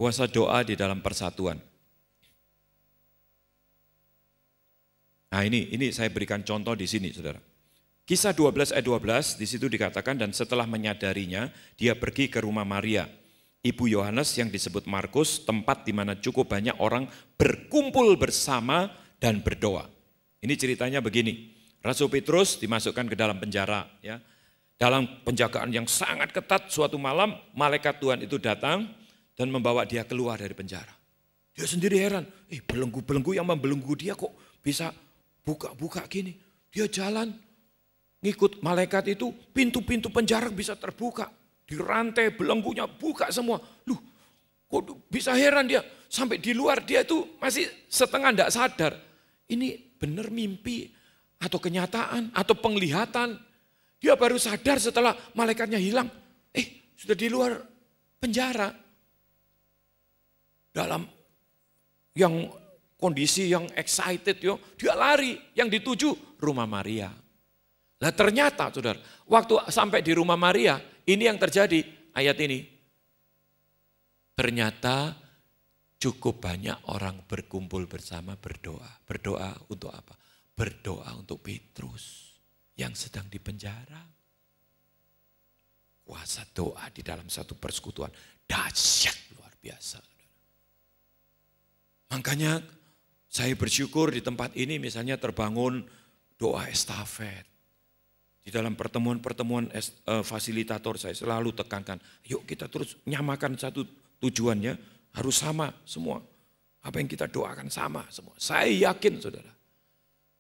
Kuasa doa di dalam persatuan. Nah ini saya berikan contoh di sini, saudara. Kisah 12 ayat 12, di situ dikatakan, dan setelah menyadarinya, dia pergi ke rumah Maria. Ibu Yohanes yang disebut Markus, tempat di mana cukup banyak orang berkumpul bersama dan berdoa. Ini ceritanya begini, Rasul Petrus dimasukkan ke dalam penjara, ya. Dalam penjagaan yang sangat ketat, suatu malam malaikat Tuhan itu datang dan membawa dia keluar dari penjara. Dia sendiri heran, belenggu-belenggu yang membelenggu dia kok bisa buka-buka gini. Dia jalan, ngikut malaikat itu, pintu-pintu penjara bisa terbuka. Dirantai, belenggunya buka semua. Loh, kok bisa heran dia. Sampai di luar dia itu masih setengah enggak sadar. Ini benar mimpi atau kenyataan atau penglihatan. Dia baru sadar setelah malaikatnya hilang. Sudah di luar penjara. Dalam yang kondisi yang excited, dia lari. Yang dituju rumah Maria. Nah ternyata saudara, waktu sampai di rumah Maria, ini yang terjadi ayat ini. Ternyata cukup banyak orang berkumpul bersama berdoa. Berdoa untuk apa? Berdoa untuk Petrus yang sedang dipenjara. Kuasa doa di dalam satu persekutuan dahsyat luar biasa. Makanya saya bersyukur di tempat ini misalnya terbangun doa estafet. Di dalam pertemuan-pertemuan fasilitator saya selalu tekankan, yuk kita terus nyamakan satu tujuannya, harus sama semua. Apa yang kita doakan sama semua. Saya yakin saudara,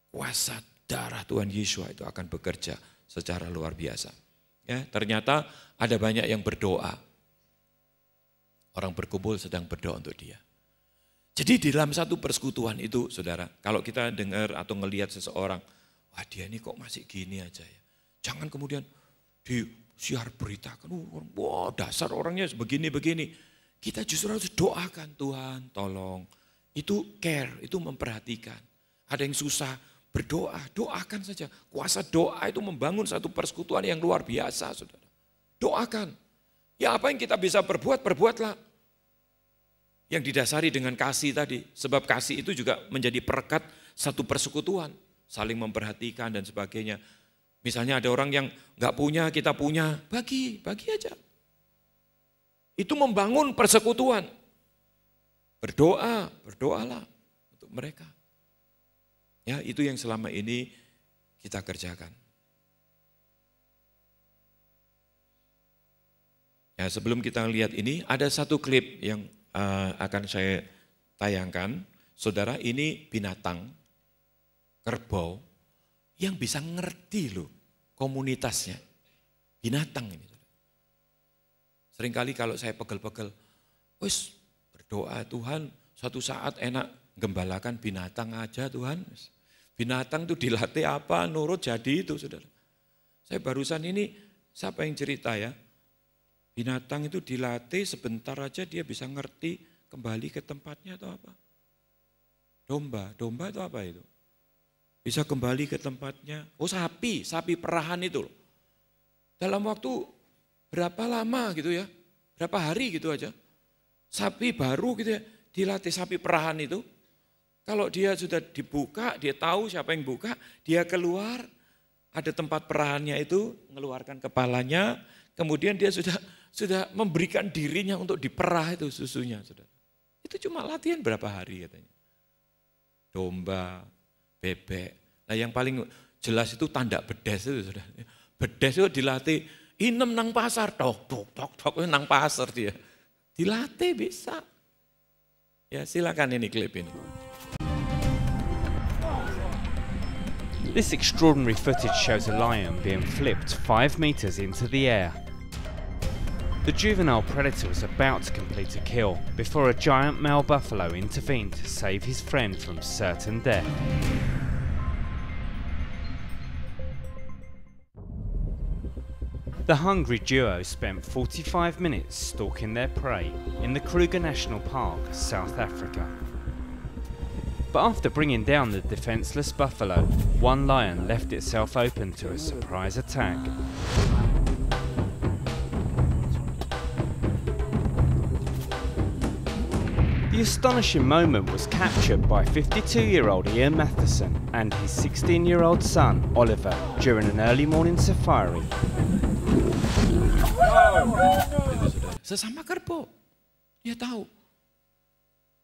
kuasa darah Tuhan Yesus itu akan bekerja secara luar biasa. Ya, ternyata ada banyak yang berdoa. Orang berkumpul sedang berdoa untuk dia. Jadi di dalam satu persekutuan itu saudara, kalau kita dengar atau ngelihat seseorang, wah dia ini kok masih gini aja ya. Jangan kemudian disiar beritakan, wah dasar orangnya begini-begini. Kita justru harus doakan, Tuhan tolong. Itu care, itu memperhatikan. Ada yang susah, berdoa, doakan saja. Kuasa doa itu membangun satu persekutuan yang luar biasa saudara. Doakan. Ya apa yang kita bisa perbuat, perbuatlah. Yang didasari dengan kasih tadi. Sebab kasih itu juga menjadi perekat satu persekutuan. Saling memperhatikan dan sebagainya. Misalnya ada orang yang nggak punya, kita punya. Bagi aja. Itu membangun persekutuan. Berdoalah untuk mereka. Ya itu yang selama ini kita kerjakan. Ya sebelum kita lihat ini, ada satu klip yang akan saya tayangkan. Saudara, ini binatang kerbau yang bisa ngerti loh komunitasnya. Binatang ini. Seringkali kalau saya pegel-pegel, wis berdoa Tuhan, suatu saat enak gembalakan binatang aja Tuhan. Binatang itu dilatih apa, nurut jadi itu saudara. Saya barusan ini, siapa yang cerita ya, binatang itu dilatih sebentar aja dia bisa ngerti kembali ke tempatnya atau apa. Domba itu apa itu? Bisa kembali ke tempatnya. Oh sapi perahan itu loh. Dalam waktu berapa lama gitu ya, berapa hari gitu aja. Sapi baru gitu ya, dilatih sapi perahan itu. Kalau dia sudah dibuka, dia tahu siapa yang buka, dia keluar, ada tempat perahannya itu, mengeluarkan kepalanya, kemudian dia sudah memberikan dirinya untuk diperah itu susunya. Saudara. Itu cuma latihan berapa hari katanya. Domba, bebek. Nah yang paling jelas itu tanda bedes itu. Saudara. Bedes itu dilatih, inem nang pasar, tok, nang pasar dia. Dilatih bisa. Ya silakan ini klip ini. This extraordinary footage shows a lion being flipped 5 meters into the air. The juvenile predator was about to complete a kill before a giant male buffalo intervened to save his friend from certain death. The hungry duo spent 45 minutes stalking their prey in the Kruger National Park, South Africa. But after bringing down the defenseless buffalo, one lion left itself open to a surprise attack. The astonishing moment was captured by 52-year-old Ian Matheson and his 16-year-old son, Oliver, during an early morning safari. Sesama kerbau. Dia tahu.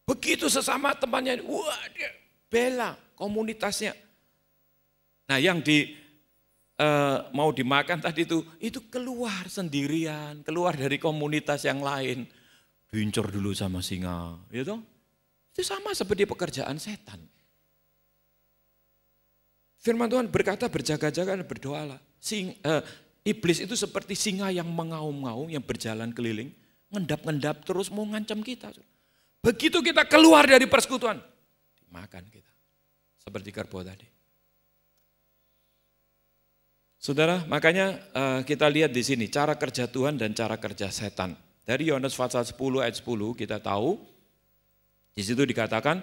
Begitu sesama temannya, wah dia bela komunitasnya. Nah yang mau dimakan tadi itu keluar sendirian, keluar dari komunitas yang lain. Bincur dulu sama singa, gitu. Itu sama seperti pekerjaan setan. Firman Tuhan berkata berjaga-jaga dan berdoalah. Iblis itu seperti singa yang mengaum-ngaum, yang berjalan keliling, ngendap-ngendap terus mau ngancam kita. Begitu kita keluar dari persekutuan, dimakan kita. Seperti kerbau tadi. Saudara, makanya kita lihat di sini cara kerja Tuhan dan cara kerja setan. Dari Yohanes pasal 10 ayat 10 kita tahu, di situ dikatakan,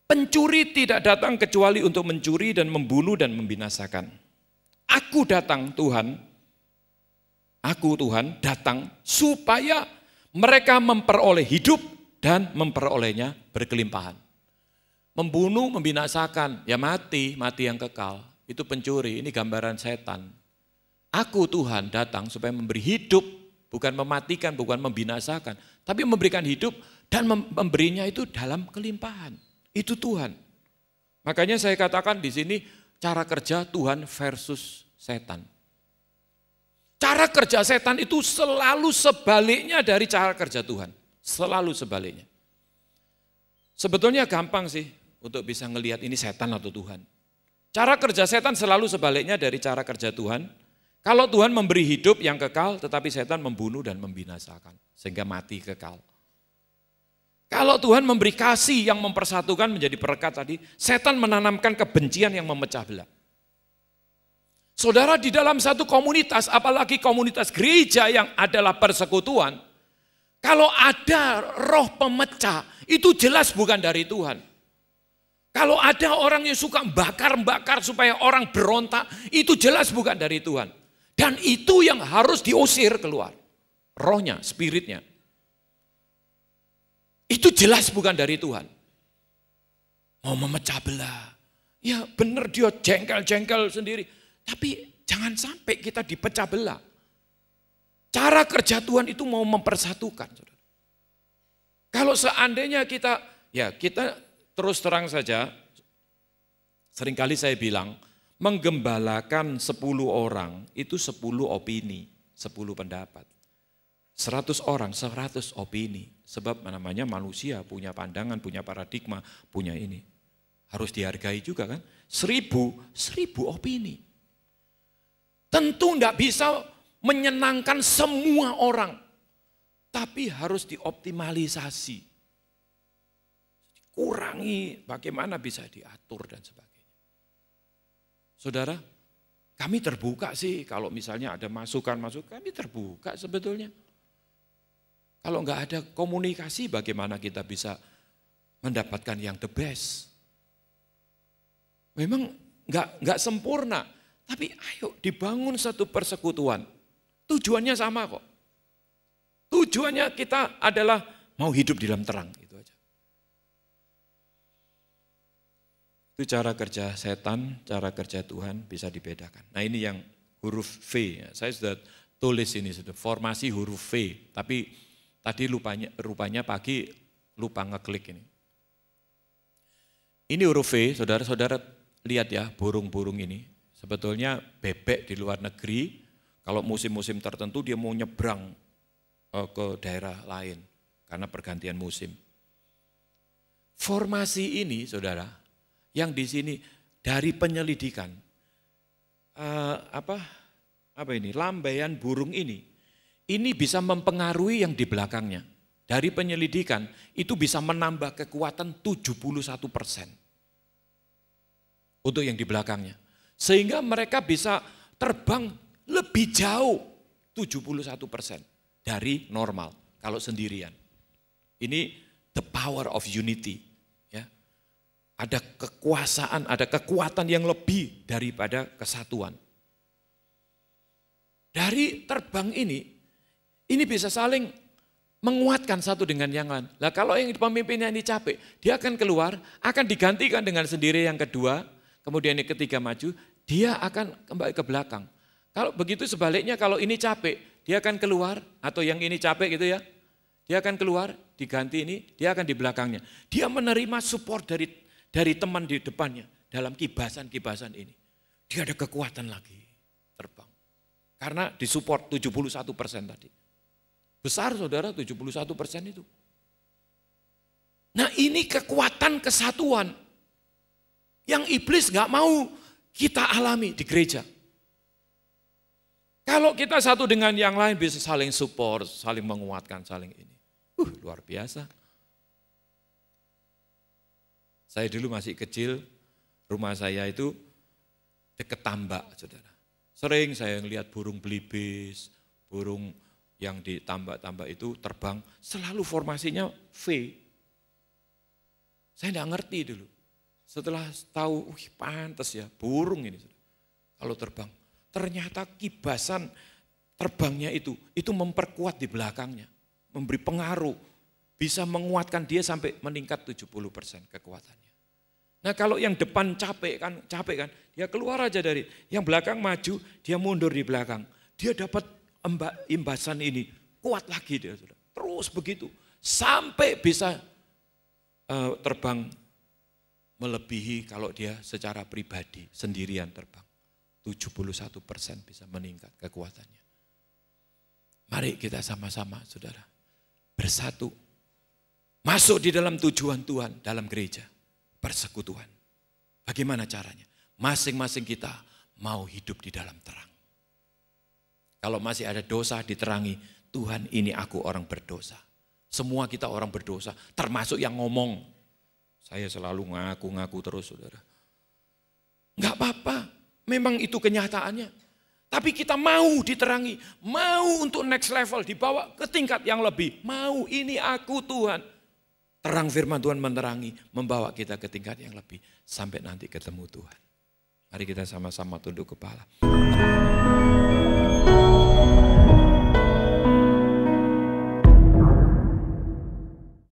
pencuri tidak datang kecuali untuk mencuri dan membunuh dan membinasakan. Aku datang Tuhan datang supaya mereka memperoleh hidup dan memperolehnya berkelimpahan. Membunuh, membinasakan, ya mati yang kekal. Itu pencuri, ini gambaran setan. Aku Tuhan datang supaya memberi hidup, bukan mematikan, bukan membinasakan. Tapi memberikan hidup dan memberinya itu dalam kelimpahan. Itu Tuhan. Makanya saya katakan di sini cara kerja Tuhan versus setan. Cara kerja setan itu selalu sebaliknya dari cara kerja Tuhan. Selalu sebaliknya. Sebetulnya gampang sih untuk bisa ngelihat ini setan atau Tuhan. Cara kerja setan selalu sebaliknya dari cara kerja Tuhan. Kalau Tuhan memberi hidup yang kekal, tetapi setan membunuh dan membinasakan. Sehingga mati kekal. Kalau Tuhan memberi kasih yang mempersatukan menjadi perekat tadi, setan menanamkan kebencian yang memecah belah. Saudara, di dalam satu komunitas, apalagi komunitas gereja yang adalah persekutuan, kalau ada roh pemecah, itu jelas bukan dari Tuhan. Kalau ada orang yang suka bakar-bakar supaya orang berontak, itu jelas bukan dari Tuhan. Dan itu yang harus diusir keluar. Rohnya, spiritnya. Itu jelas bukan dari Tuhan. Mau memecah belah. Ya benar dia jengkel-jengkel sendiri. Tapi jangan sampai kita dipecah belah. Cara kerja Tuhan itu mau mempersatukan. Saudara. Kalau seandainya kita terus terang saja, seringkali saya bilang, menggembalakan 10 orang itu 10 opini, 10 pendapat. 100 orang, 100 opini. Sebab namanya manusia punya pandangan, punya paradigma, punya ini. Harus dihargai juga kan. 1000 opini. Tentu enggak bisa menyenangkan semua orang. Tapi harus dioptimalisasi. Kurangi bagaimana bisa diatur dan sebagainya. Saudara, kami terbuka sih kalau misalnya ada masukan-masukan, kami terbuka sebetulnya. Kalau enggak ada komunikasi bagaimana kita bisa mendapatkan yang the best. Memang enggak sempurna, tapi ayo dibangun satu persekutuan. Tujuannya sama kok. Tujuannya kita adalah mau hidup di dalam terang. Itu cara kerja setan, cara kerja Tuhan bisa dibedakan. Nah ini yang huruf V, saya sudah tulis ini, sudah formasi huruf V. Tapi tadi rupanya pagi lupa ngeklik ini. Ini huruf V, saudara-saudara lihat ya burung-burung ini. Sebetulnya bebek di luar negeri, kalau musim-musim tertentu dia mau nyebrang ke daerah lain karena pergantian musim. Formasi ini saudara, yang di sini dari penyelidikan lambaian burung ini bisa mempengaruhi yang di belakangnya. Dari penyelidikan itu bisa menambah kekuatan 71% untuk yang di belakangnya. Sehingga mereka bisa terbang lebih jauh 71% dari normal kalau sendirian. Ini the power of unity. Ada kekuasaan, ada kekuatan yang lebih daripada kesatuan. Dari terbang ini bisa saling menguatkan satu dengan yang lain. Nah kalau yang pemimpinnya ini capek, dia akan keluar, akan digantikan dengan sendiri yang kedua, kemudian yang ketiga maju, dia akan kembali ke belakang. Kalau begitu sebaliknya, kalau ini capek, dia akan keluar, atau yang ini capek gitu ya, dia akan keluar, diganti ini, dia akan di belakangnya. Dia menerima support dari teman di depannya, dalam kibasan-kibasan ini. Dia ada kekuatan lagi terbang. Karena disupport 71% tadi. Besar saudara, 71% itu. Nah ini kekuatan kesatuan yang iblis gak mau kita alami di gereja. Kalau kita satu dengan yang lain bisa saling support, saling menguatkan, saling ini. Luar biasa. Saya dulu masih kecil, rumah saya itu dekat tambak, saudara. Sering saya melihat burung belibis, burung yang di tambak-tambak itu terbang, selalu formasinya V. Saya tidak ngerti dulu. Setelah tahu, pantas ya burung ini. Kalau terbang, ternyata kibasan terbangnya itu memperkuat di belakangnya. Memberi pengaruh, bisa menguatkan dia sampai meningkat 70% kekuatannya. Nah kalau yang depan capek kan, dia keluar aja dari, yang belakang maju, dia mundur di belakang. Dia dapat imbasan ini, kuat lagi dia. Terus begitu, sampai bisa terbang melebihi kalau dia secara pribadi, sendirian terbang. 71% bisa meningkat kekuatannya. Mari kita sama-sama saudara, bersatu. Masuk di dalam tujuan Tuhan dalam gereja, persekutuan. Bagaimana caranya? Masing-masing kita mau hidup di dalam terang. Kalau masih ada dosa diterangi, Tuhan ini aku orang berdosa. Semua kita orang berdosa, termasuk yang ngomong. Saya selalu ngaku-ngaku terus saudara. Enggak apa-apa, memang itu kenyataannya. Tapi kita mau diterangi, mau untuk next level, dibawa ke tingkat yang lebih. Mau, ini aku Tuhan. Terang firman Tuhan menerangi, membawa kita ke tingkat yang lebih. Sampai nanti ketemu Tuhan. Mari kita sama-sama tunduk kepala.